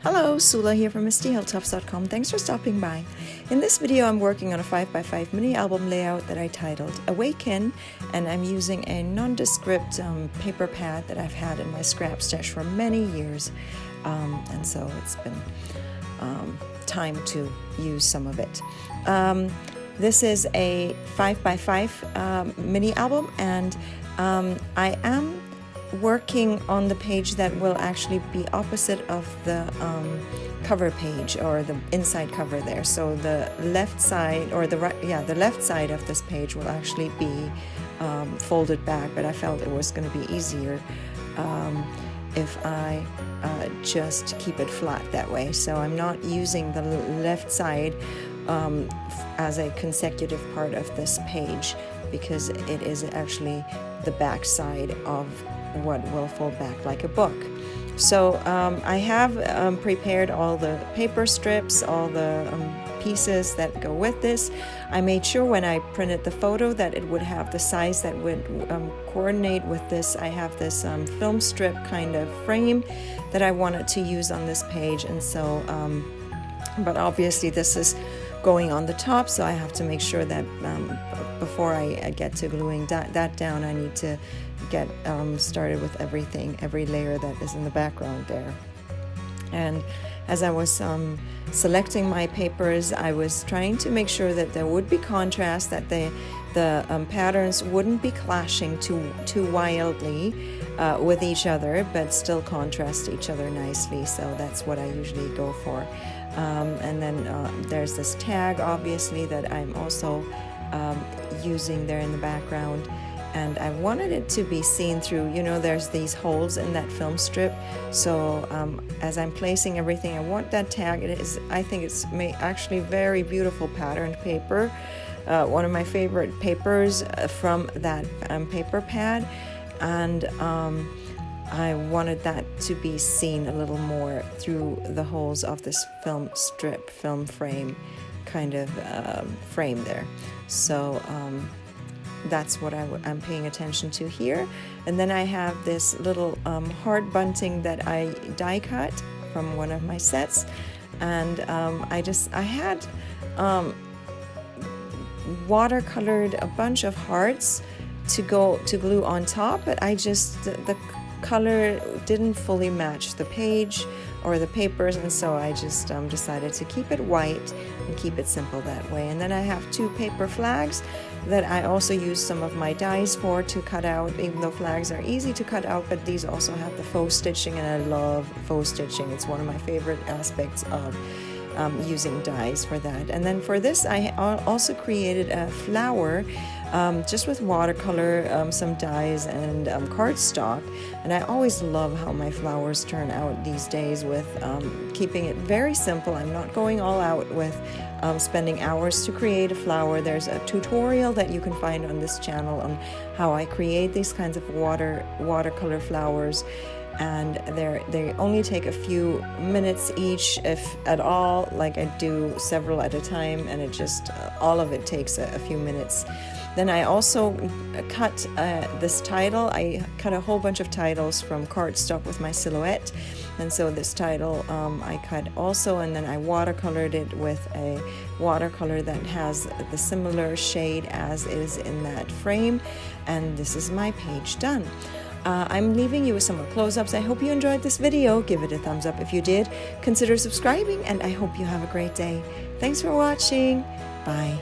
Hello, Sula here from MistyHilltops.com. Thanks for stopping by. In this video, I'm working on a 5x5 mini album layout that I titled Awaken, and I'm using a nondescript paper pad that I've had in my scrap stash for many years, and so it's been time to use some of it. This is a 5x5 mini album, and I am working on the page that will actually be opposite of the cover page, or the inside cover there. So the left side, or the right, the left side of this page will actually be folded back, but I felt it was going to be easier if I just keep it flat that way. So I'm not using the left side as a consecutive part of this page, because it is actually the back side of what will fold back like a book. So I have prepared all the paper strips, all the pieces that go with this. I made sure when I printed the photo that it would have the size that would coordinate with this. I have this film strip kind of frame that I wanted to use on this page, and so but obviously this is going on the top, so I have to make sure that before I get to gluing that down, I need to get started with every layer that is in the background there. And as I was selecting my papers, I was trying to make sure that there would be contrast, that the patterns wouldn't be clashing too wildly with each other, but still contrast each other nicely. So that's what I usually go for. And then there's this tag, obviously, that I'm also using there in the background, and I wanted it to be seen through. You know, there's these holes in that film strip, so as I'm placing everything, I want that tag. I think it's actually very beautiful patterned paper, one of my favorite papers from that paper pad, and I wanted that to be seen a little more through the holes of this film strip, film frame kind of frame there. So that's what I'm paying attention to here. And then I have this little heart bunting that I die cut from one of my sets, and I had watercolored a bunch of hearts to glue on top, but the color didn't fully match the page or the papers, and so I just decided to keep it white and keep it simple that way. And then I have two paper flags that I also use some of my dies for to cut out, even though flags are easy to cut out, but these also have the faux stitching, and I love faux stitching. It's one of my favorite aspects of using dies for that. And then for this, I also created a flower just with watercolor, some dies, and cardstock. And I always love how my flowers turn out these days with keeping it very simple. I'm not going all out with spending hours to create a flower. There's a tutorial that you can find on this channel on how I create these kinds of watercolor flowers, and they only take a few minutes each, if at all. Like, I do several at a time, and it just all of it takes a few minutes. Then I also cut this title. I cut a whole bunch of titles from cardstock with my silhouette, and so this title I cut also, and then I watercolored it with a watercolor that has the similar shade as is in that frame, and this is my page done. I'm leaving you with some more close-ups. I hope you enjoyed this video. Give it a thumbs up if you did. Consider subscribing, and I hope you have a great day. Thanks for watching. Bye.